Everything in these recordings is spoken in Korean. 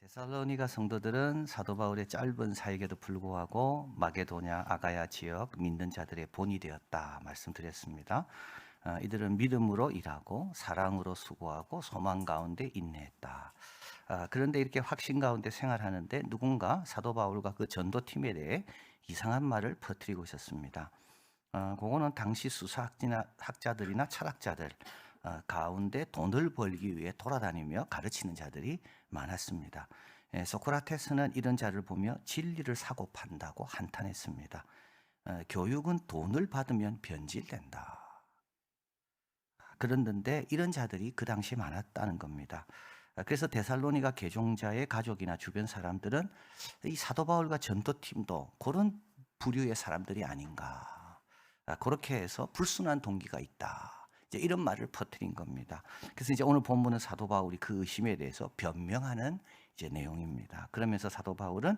데살로니가 성도들은 사도 바울의 짧은 사역에도 불구하고 마게도냐, 아가야 지역 믿는 자들의 본이 되었다 말씀드렸습니다. 이들은 믿음으로 일하고 사랑으로 수고하고 소망 가운데 인내했다. 그런데 이렇게 확신 가운데 생활하는데 누군가 사도 바울과 그 전도팀에 대해 이상한 말을 퍼뜨리고 있었습니다. 그거는 당시 수사학자들이나 철학자들 가운데 돈을 벌기 위해 돌아다니며 가르치는 자들이 많았습니다. 소크라테스는 이런 자를 보며 진리를 사고 판다고 한탄했습니다. 교육은 돈을 받으면 변질된다. 그랬는데 이런 자들이 그 당시 많았다는 겁니다. 그래서 데살로니가 개종자의 가족이나 주변 사람들은 이 사도 바울과 전도팀도 그런 부류의 사람들이 아닌가. 그렇게 해서 불순한 동기가 있다. 이제 이런 말을 퍼뜨린 겁니다. 그래서 이제 오늘 본문은 사도 바울이 그 의심에 대해서 변명하는 이제 내용입니다. 그러면서 사도 바울은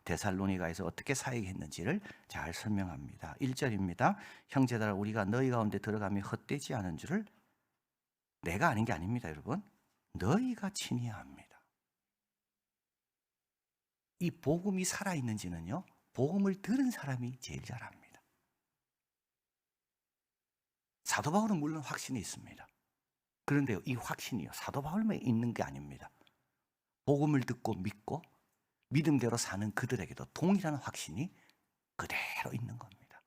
데살로니가에서 어떻게 사역했는지를 잘 설명합니다. 1절입니다. 형제들아 우리가 너희 가운데 들어가며 헛되지 않은 줄을 내가 아는 게 아닙니다, 여러분. 너희가 친히 압니다. 이 복음이 살아있는지는요, 복음을 들은 사람이 제일 잘 압니다. 사도 바울은 물론 확신이 있습니다. 그런데요, 이 확신이요, 사도 바울만 있는 게 아닙니다. 복음을 듣고 믿고 믿음대로 사는 그들에게도 동일한 확신이 그대로 있는 겁니다.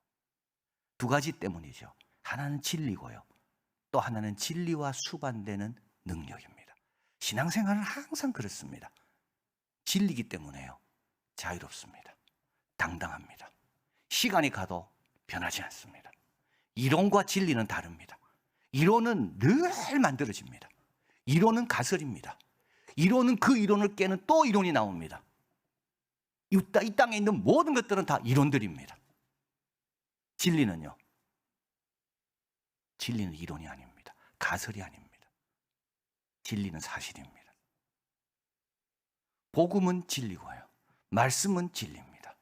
두 가지 때문이죠. 하나는 진리고요. 또 하나는 진리와 수반되는 능력입니다. 신앙생활은 항상 그렇습니다. 진리기 때문에요. 자유롭습니다. 당당합니다. 시간이 가도 변하지 않습니다. 이론과 진리는 다릅니다. 이론은 늘 만들어집니다. 이론은 가설입니다. 이론은 그 이론을 깨는 또 이론이 나옵니다. 이 땅에 있는 모든 것들은 다 이론들입니다. 진리는요, 진리는 이론이 아닙니다. 가설이 아닙니다. 진리는 사실입니다. 복음은 진리고요. 말씀은 진리입니다.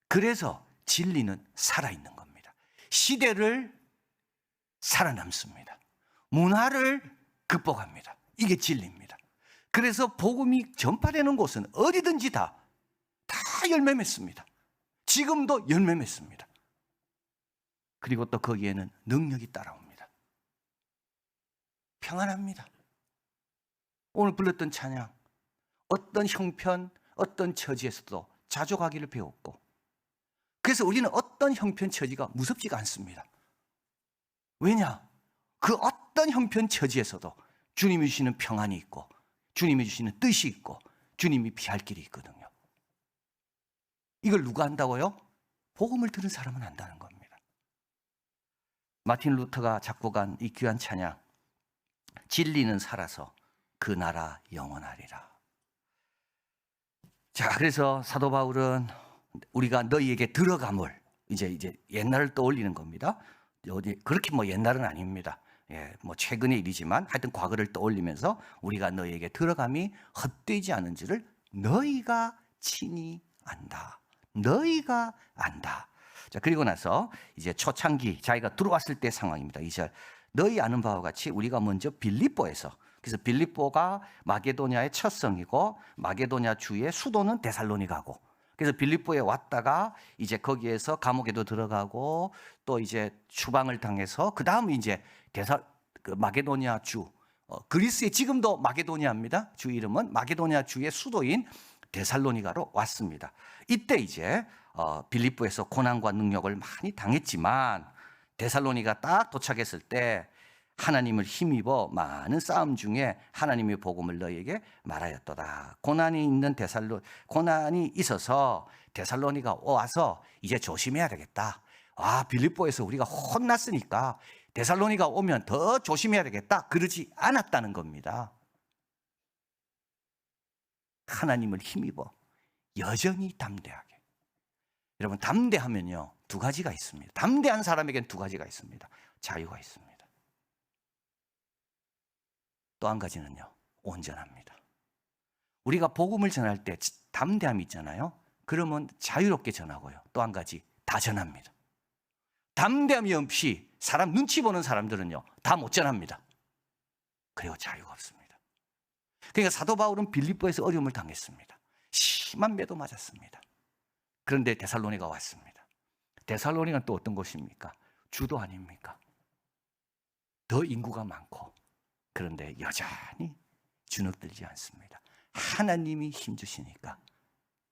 그래서 진리는 살아있는 겁니다. 시대를 살아남습니다. 문화를 극복합니다. 이게 진리입니다. 그래서 복음이 전파되는 곳은 어디든지 다 열매 맺습니다. 지금도 열매 맺습니다. 그리고 또 거기에는 능력이 따라옵니다. 평안합니다. 오늘 불렀던 찬양, 어떤 형편, 어떤 처지에서도 자족하기를 배웠고, 그래서 우리는 어떤 형편 처지가 무섭지가 않습니다. 왜냐? 그 어떤 형편 처지에서도 주님이 주시는 평안이 있고, 주님이 주시는 뜻이 있고, 주님이 피할 길이 있거든요. 이걸 누가 안다고요? 복음을 들은 사람은 안다는 겁니다. 마틴 루터가 작곡한 이 귀한 찬양, 진리는 살아서 그 나라 영원하리라. 자, 그래서 사도 바울은 우리가 너희에게 들어감을 이제 옛날을 떠올리는 겁니다. 어디 그렇게 뭐 옛날은 아닙니다. 뭐 최근의 일이지만 하여튼 과거를 떠올리면서 우리가 너희에게 들어감이 헛되지 않은지를 너희가 친히 안다. 너희가 안다. 자, 그리고 나서 이제 초창기 자기가 들어왔을 때 상황입니다. 2절. 너희 아는 바와 같이 우리가 먼저 빌립보에서, 그래서 빌립보가 마게도냐의 첫 성이고 마게도냐 주의 수도는 데살로니가고, 그래서 빌립보에 왔다가 이제 거기에서 감옥에도 들어가고 또 이제 추방을 당해서 그 다음 이제 마게도냐 주, 그리스의 지금도 마게도냐입니다. 주 이름은 마게도냐 주의 수도인 데살로니가로 왔습니다. 이때 이제 빌립보에서 고난과 능력을 많이 당했지만 데살로니가 딱 도착했을 때 하나님을 힘입어 많은 싸움 중에 하나님의 복음을 너희에게 말하였도다. 고난이 있어서 데살로니가 와서 이제 조심해야 되겠다. 빌립보에서 우리가 혼났으니까 데살로니가 오면 더 조심해야 되겠다. 그러지 않았다는 겁니다. 하나님을 힘입어 여전히 담대하게. 여러분, 담대하면요, 두 가지가 있습니다. 담대한 사람에겐 두 가지가 있습니다. 자유가 있습니다. 또 한 가지는요, 온전합니다. 우리가 복음을 전할 때 담대함이 있잖아요. 그러면 자유롭게 전하고요. 또 한 가지, 다 전합니다. 담대함이 없이 사람 눈치 보는 사람들은요, 다 못 전합니다. 그리고 자유가 없습니다. 그러니까 사도 바울은 빌립보에서 어려움을 당했습니다. 심한 매도 맞았습니다. 그런데 데살로니가 왔습니다. 데살로니가 또 어떤 곳입니까? 주도 아닙니까? 더 인구가 많고, 그런데 여전히 주눅들지 않습니다. 하나님이 힘주시니까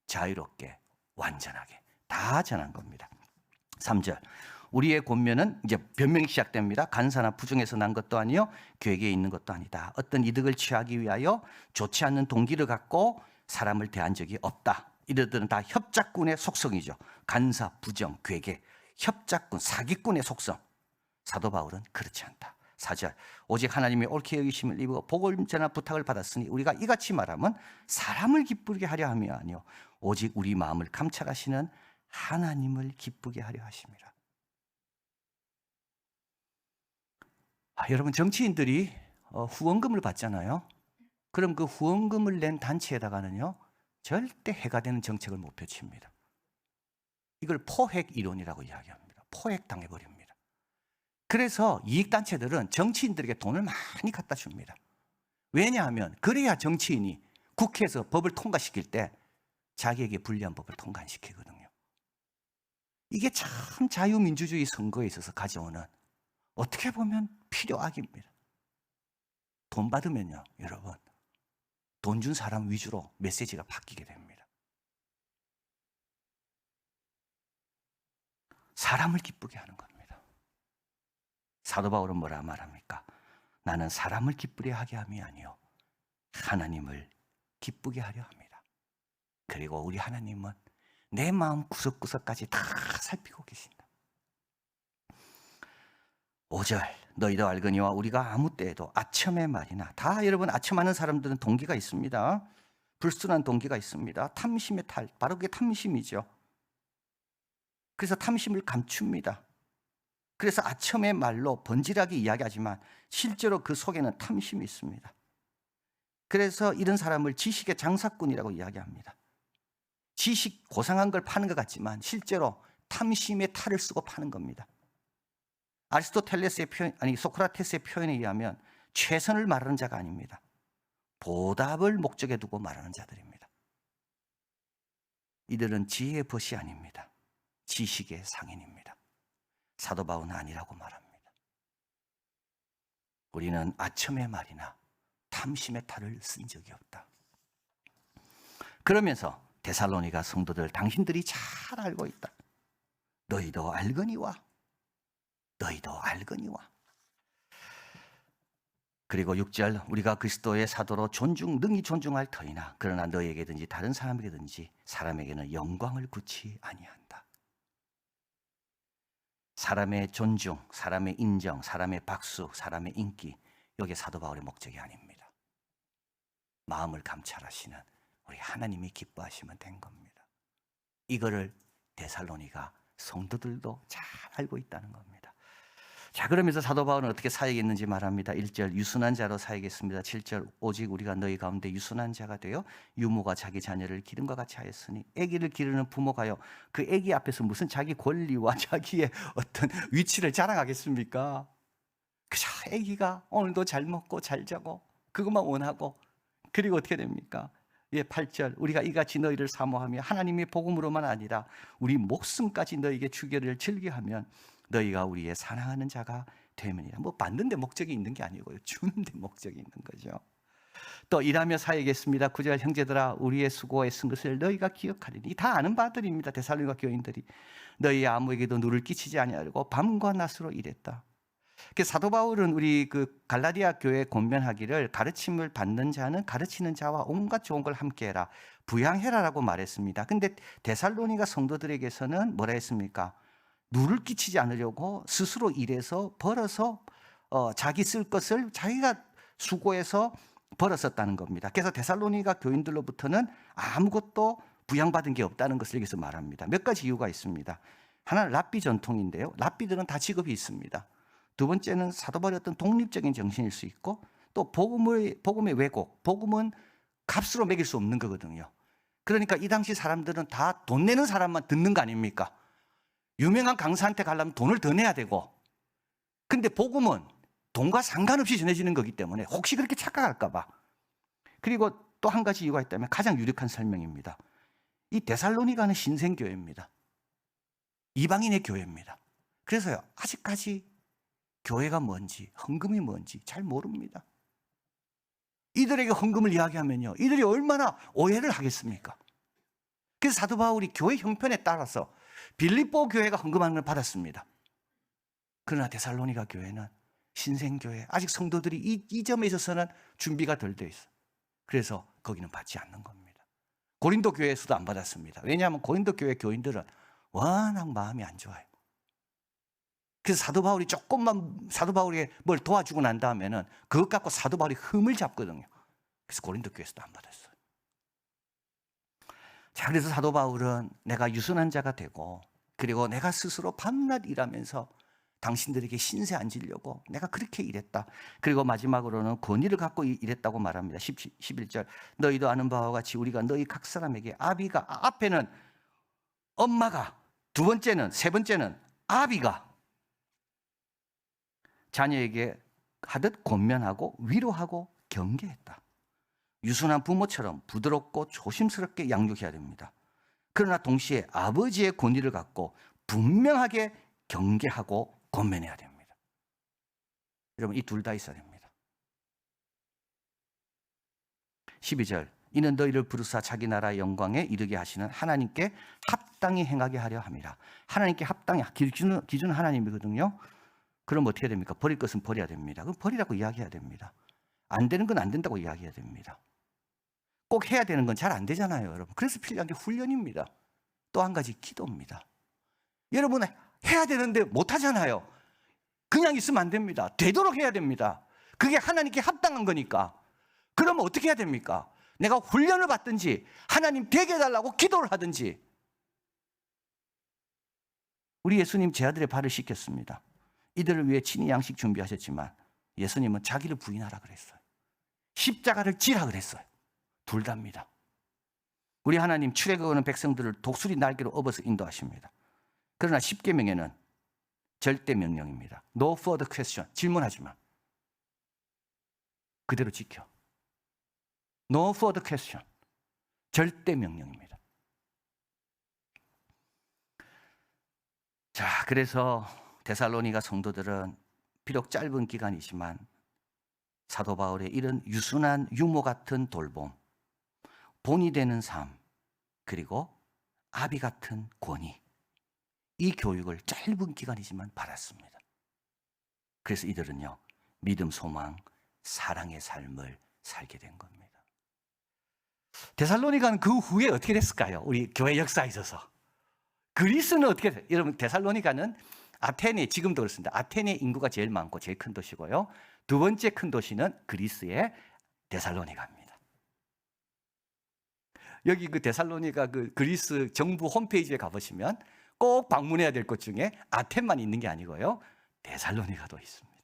자유롭게 완전하게 다 전한 겁니다. 3절, 우리의 권면은 이제 변명이 시작됩니다. 간사나 부정에서 난 것도 아니요 계획에 있는 것도 아니다. 어떤 이득을 취하기 위하여 좋지 않는 동기를 갖고 사람을 대한 적이 없다. 이들은 다 협작꾼의 속성이죠. 간사, 부정, 괴계, 협작꾼, 사기꾼의 속성. 사도 바울은 그렇지 않다. 4절, 오직 하나님의 옳게 여기심을 입어 복을 전하 부탁을 받았으니 우리가 이같이 말하면 사람을 기쁘게 하려 함이 아니요 오직 우리 마음을 감찰하시는 하나님을 기쁘게 하려 하심이라. 여러분, 정치인들이 후원금을 받잖아요. 그럼 그 후원금을 낸 단체에다가는요 절대 해가 되는 정책을 못 펼칩니다. 이걸 포획 이론이라고 이야기합니다. 포획당해버립니다. 그래서 이익단체들은 정치인들에게 돈을 많이 갖다 줍니다. 왜냐하면 그래야 정치인이 국회에서 법을 통과시킬 때 자기에게 불리한 법을 통과 안 시키거든요. 이게 참 자유민주주의 선거에 있어서 가져오는 어떻게 보면 필요악입니다. 돈 받으면요, 여러분, 돈 준 사람 위주로 메시지가 바뀌게 됩니다. 사람을 기쁘게 하는 겁니다. 사도 바울은 뭐라 말합니까? 나는 사람을 기쁘게 하게 함이 아니요 하나님을 기쁘게 하려 합니다. 그리고 우리 하나님은 내 마음 구석구석까지 다 살피고 계신다. 5절, 너희도 알거니와 우리가 아무 때에도 아첨의 말이나, 다 여러분 아첨하는 사람들은 동기가 있습니다. 불순한 동기가 있습니다. 탐심의 탈, 바로 그게 탐심이죠. 그래서 탐심을 감춥니다. 그래서 아첨의 말로 번질하게 이야기하지만 실제로 그 속에는 탐심이 있습니다. 그래서 이런 사람을 지식의 장사꾼이라고 이야기합니다. 지식 고상한 걸 파는 것 같지만 실제로 탐심의 탈을 쓰고 파는 겁니다. 아리스토텔레스의 표현, 소크라테스의 표현에 의하면 최선을 말하는 자가 아닙니다. 보답을 목적에 두고 말하는 자들입니다. 이들은 지혜의 벗이 아닙니다. 지식의 상인입니다. 사도 바울은 아니라고 말합니다. 우리는 아첨의 말이나 탐심의 탈을 쓴 적이 없다. 그러면서 데살로니가 성도들, 당신들이 잘 알고 있다. 너희도 알거니와. 너희도 알거니와. 그리고 6절, 우리가 그리스도의 사도로 능히 존중할 터이나 그러나 너희에게든지 다른 사람에게든지 사람에게는 영광을 구치 아니한다. 사람의 존중, 사람의 인정, 사람의 박수, 사람의 인기, 이게 사도 바울의 목적이 아닙니다. 마음을 감찰하시는 우리 하나님이 기뻐하시면 된 겁니다. 이거를 데살로니가 성도들도 잘 알고 있다는 겁니다. 자, 그러면서 사도 바울은 어떻게 사역했는지 말합니다. 1절, 유순한 자로 사역했습니다. 7절, 오직 우리가 너희 가운데 유순한 자가 되어 유모가 자기 자녀를 기름과 같이 하였으니, 아기를 기르는 부모가요 그 아기 앞에서 무슨 자기 권리와 자기의 어떤 위치를 자랑하겠습니까? 그저 아기가 오늘도 잘 먹고 잘 자고 그것만 원하고, 그리고 어떻게 됩니까? 8절, 우리가 이같이 너희를 사모하며 하나님의 복음으로만 아니라 우리 목숨까지 너희에게 주기를 즐겨하면 너희가 우리의 사랑하는 자가 되면이라. 뭐 받는 데 목적이 있는 게 아니고요, 주는 데 목적이 있는 거죠. 또 일하며 사역했습니다. 9절, 형제들아 우리의 수고에 쓴 것을 너희가 기억하리니. 다 아는 바들입니다. 데살로니가 교인들이. 너희 아무에게도 누를 끼치지 아니하려고 밤과 낮으로 일했다. 사도 바울은 우리 그 갈라디아 교회에 권면하기를 가르침을 받는 자는 가르치는 자와 온갖 좋은 걸 함께 해라, 부양해라라고 말했습니다. 근데 데살로니가 성도들에게서는 뭐라 했습니까? 누를 끼치지 않으려고 스스로 일해서 벌어서 자기 쓸 것을 자기가 수고해서 벌었었다는 겁니다. 그래서 데살로니가 교인들로부터는 아무것도 부양받은 게 없다는 것을 여기서 말합니다. 몇 가지 이유가 있습니다. 하나는 랍비 전통인데요, 랍비들은 다 직업이 있습니다. 두 번째는 사도 바울의 어떤 독립적인 정신일 수 있고, 또 복음의 왜곡, 복음은 값으로 매길 수 없는 거거든요. 그러니까 이 당시 사람들은 다 돈 내는 사람만 듣는 거 아닙니까? 유명한 강사한테 가려면 돈을 더 내야 되고, 근데 복음은 돈과 상관없이 전해지는 거기 때문에 혹시 그렇게 착각할까 봐 그리고 또 한 가지 이유가 있다면 가장 유력한 설명입니다. 이 데살로니가는 신생교회입니다. 이방인의 교회입니다. 그래서요, 아직까지 교회가 뭔지, 헌금이 뭔지 잘 모릅니다. 이들에게 헌금을 이야기하면요, 이들이 얼마나 오해를 하겠습니까? 그래서 사도 바울이 교회 형편에 따라서 빌립보 교회가 헌금하는 걸 받았습니다. 그러나 데살로니가 교회는 신생교회, 아직 성도들이 이 점에 있어서는 준비가 덜 돼 있어요. 그래서 거기는 받지 않는 겁니다. 고린도 교회에서도 안 받았습니다. 왜냐하면 고린도 교회 교인들은 워낙 마음이 안 좋아요. 그래서 사도 바울이 조금만 사도 바울에게 뭘 도와주고 난 다음에는 그것 갖고 사도 바울이 흠을 잡거든요. 그래서 고린도 교회에서도 안 받았어요. 자, 그래서 사도 바울은 내가 유순한 자가 되고, 그리고 내가 스스로 밤낮 일하면서 당신들에게 신세 안 지려고 내가 그렇게 일했다. 그리고 마지막으로는 권위를 갖고 일했다고 말합니다. 11절. 너희도 아는 바와 같이 우리가 너희 각 사람에게 아비가, 앞에는 엄마가, 두 번째는, 세 번째는 아비가 자녀에게 하듯 권면하고 위로하고 경계했다. 유순한 부모처럼 부드럽고 조심스럽게 양육해야 됩니다. 그러나 동시에 아버지의 권위를 갖고 분명하게 경계하고 권면해야 됩니다. 여러분, 이 둘 다 있어야 됩니다. 12절. 이는 너희를 부르사 자기 나라의 영광에 이르게 하시는 하나님께 합당히 행하게 하려 함이라. 하나님께 합당히, 기준은 하나님이거든요. 그럼 어떻게 됩니까? 버릴 것은 버려야 됩니다. 그럼 버리라고 이야기해야 됩니다. 안 되는 건 안 된다고 이야기해야 됩니다. 꼭 해야 되는 건 잘 안 되잖아요, 여러분. 그래서 필요한 게 훈련입니다. 또 한 가지, 기도입니다. 여러분, 해야 되는데 못 하잖아요. 그냥 있으면 안 됩니다. 되도록 해야 됩니다. 그게 하나님께 합당한 거니까. 그러면 어떻게 해야 됩니까? 내가 훈련을 받든지 하나님 되게 해달라고 기도를 하든지. 우리 예수님 제 아들의 발을 씻겼습니다. 이들을 위해 친히 양식 준비하셨지만 예수님은 자기를 부인하라 그랬어요. 십자가를 지라 그랬어요. 둘 다입니다. 우리 하나님 출애굽하는 백성들을 독수리 날개로 업어서 인도하십니다. 그러나 십계명에는 절대 명령입니다. No further question. 질문하지 마. 그대로 지켜. No further question. 절대 명령입니다. 자, 그래서 데살로니가 성도들은 비록 짧은 기간이지만 사도 바울의 이런 유순한 유모 같은 돌봄, 본이 되는 삶, 그리고 아비 같은 권위, 이 교육을 짧은 기간이지만 받았습니다. 그래서 이들은요, 믿음, 소망, 사랑의 삶을 살게 된 겁니다. 데살로니가는 그 후에 어떻게 됐을까요? 우리 교회 역사에 있어서. 그리스는 어떻게 됐어요? 여러분, 데살로니가는 아테네, 지금도 그렇습니다. 아테네 인구가 제일 많고 제일 큰 도시고요. 두 번째 큰 도시는 그리스의 데살로니가입니다. 여기 그 데살로니가 그 그리스 정부 홈페이지에 가보시면 꼭 방문해야 될 곳 중에 아텐만 있는 게 아니고요, 데살로니가도 있습니다.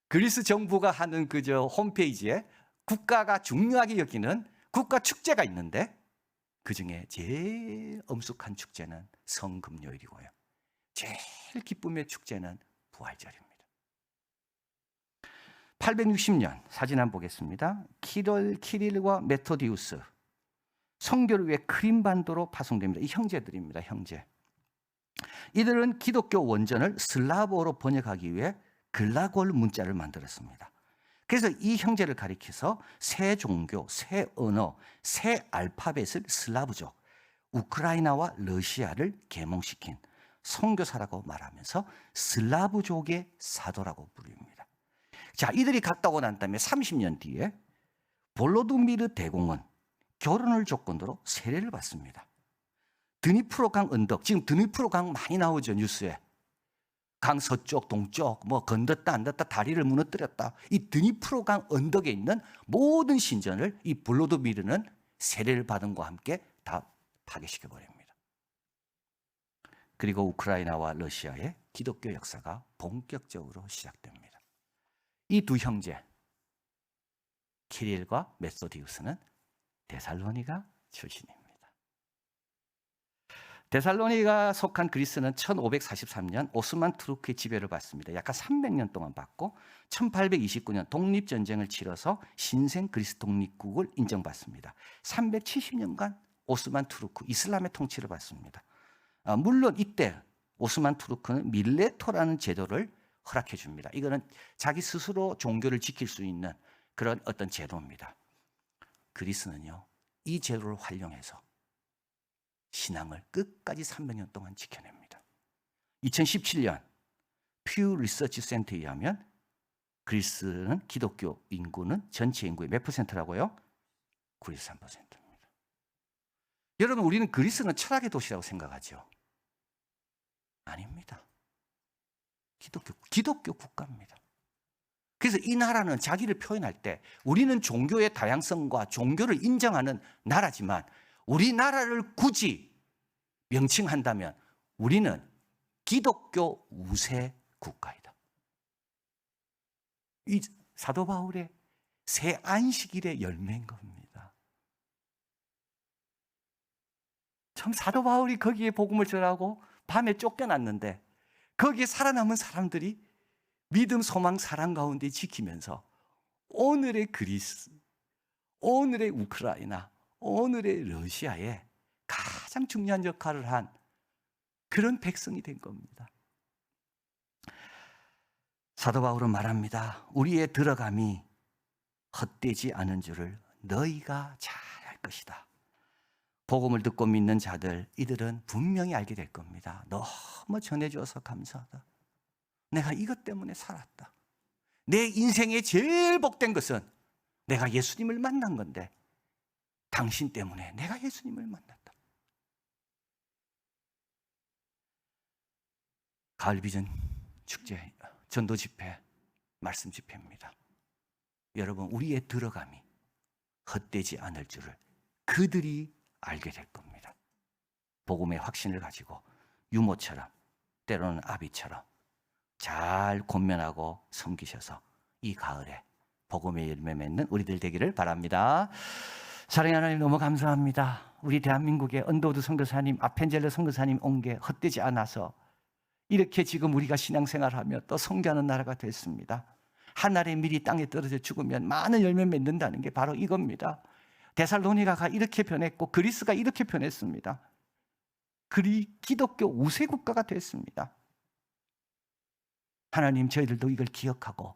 그리스 정부가 하는 그저 홈페이지에 국가가 중요하게 여기는 국가 축제가 있는데 그 중에 제일 엄숙한 축제는 성금요일이고요. 제일 기쁨의 축제는 부활절입니다. 860년 사진 한번 보겠습니다. 키릴과 메토디우스, 성교를 위해 크림반도로 파송됩니다. 이 형제들입니다. 형제. 이들은 기독교 원전을 슬라브어로 번역하기 위해 글라골 문자를 만들었습니다. 그래서 이 형제를 가리켜서 새 종교, 새 언어, 새 알파벳을 슬라브족, 우크라이나와 러시아를 계몽시킨 선교사라고 말하면서 슬라브족의 사도라고 부릅니다. 자, 이들이 갔다 오고 난 다음에 30년 뒤에 볼로드미르 대공은 결혼을 조건으로 세례를 받습니다. 드니프로 강 언덕, 지금 드니프로 강 많이 나오죠, 뉴스에. 강 서쪽, 동쪽, 뭐 건넜다 안 뒀다, 다리를 무너뜨렸다. 이 드니프로 강 언덕에 있는 모든 신전을 이 볼로드미르는 세례를 받은 것과 함께 다 파괴시켜 버립니다. 그리고 우크라이나와 러시아의 기독교 역사가 본격적으로 시작됩니다. 이 두 형제, 키릴과 메소디우스는 데살로니가 출신입니다. 데살로니가 속한 그리스는 1543년 오스만 투르크의 지배를 받습니다. 약간 300년 동안 받고 1829년 독립전쟁을 치러서 신생 그리스 독립국을 인정받습니다. 370년간 오스만 투르크 이슬람의 통치를 받습니다. 물론 이때 오스만 투르크는 밀레토라는 제도를 허락해 줍니다. 이거는 자기 스스로 종교를 지킬 수 있는 그런 어떤 제도입니다. 그리스는요, 이 제도를 활용해서 신앙을 끝까지 300년 동안 지켜냅니다. 2017년 퓨 리서치 센터에 의하면 그리스는 기독교 인구는 전체 인구의 몇 %라고요? 93%입니다. 여러분, 우리는 그리스는 철학의 도시라고 생각하죠? 아닙니다. 기독교 국가입니다. 그래서 이 나라는 자기를 표현할 때 우리는 종교의 다양성과 종교를 인정하는 나라지만 우리나라를 굳이 명칭한다면 우리는 기독교 우세 국가이다. 이 사도 바울의 새 안식일의 열매인 겁니다. 참 사도 바울이 거기에 복음을 전하고 밤에 쫓겨났는데 거기에 살아남은 사람들이 믿음, 소망, 사랑 가운데 지키면서 오늘의 그리스, 오늘의 우크라이나, 오늘의 러시아에 가장 중요한 역할을 한 그런 백성이 된 겁니다. 사도 바울은 말합니다. 우리의 들어감이 헛되지 않은 줄을 너희가 잘 알 것이다. 복음을 듣고 믿는 자들, 이들은 분명히 알게 될 겁니다. 너무 전해주어서 감사하다. 내가 이것 때문에 살았다. 내 인생에 제일 복된 것은 내가 예수님을 만난 건데 당신 때문에 내가 예수님을 만났다. 가을 비전 축제, 전도 집회, 말씀 집회입니다. 여러분, 우리의 들어감이 헛되지 않을 줄을 그들이 알게 될 겁니다. 복음의 확신을 가지고 유모처럼, 때로는 아비처럼 잘 권면하고 섬기셔서 이 가을에 복음의 열매 맺는 우리들 되기를 바랍니다. 사랑하는 하나님, 너무 감사합니다. 우리 대한민국의 언더우드 선교사님, 아펜젤러 선교사님 온 게 헛되지 않아서 이렇게 지금 우리가 신앙생활하며 또 선교하는 나라가 됐습니다. 한 알의 밀이 땅에 떨어져 죽으면 많은 열매 맺는다는 게 바로 이겁니다. 데살로니가가 이렇게 변했고 그리스가 이렇게 변했습니다. 기독교 우세 국가가 됐습니다. 하나님, 저희들도 이걸 기억하고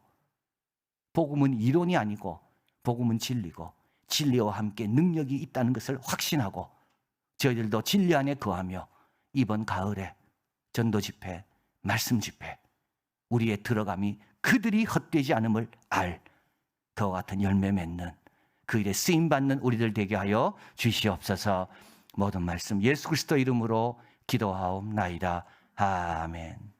복음은 이론이 아니고 복음은 진리고 진리와 함께 능력이 있다는 것을 확신하고 저희들도 진리 안에 거하며 이번 가을에 전도 집회, 말씀 집회, 우리의 들어감이 그들이 헛되지 않음을 알 그와 같은 열매 맺는 그 일에 쓰임받는 우리들 되게 하여 주시옵소서. 모든 말씀 예수 그리스도 이름으로 기도하옵나이다. 아멘.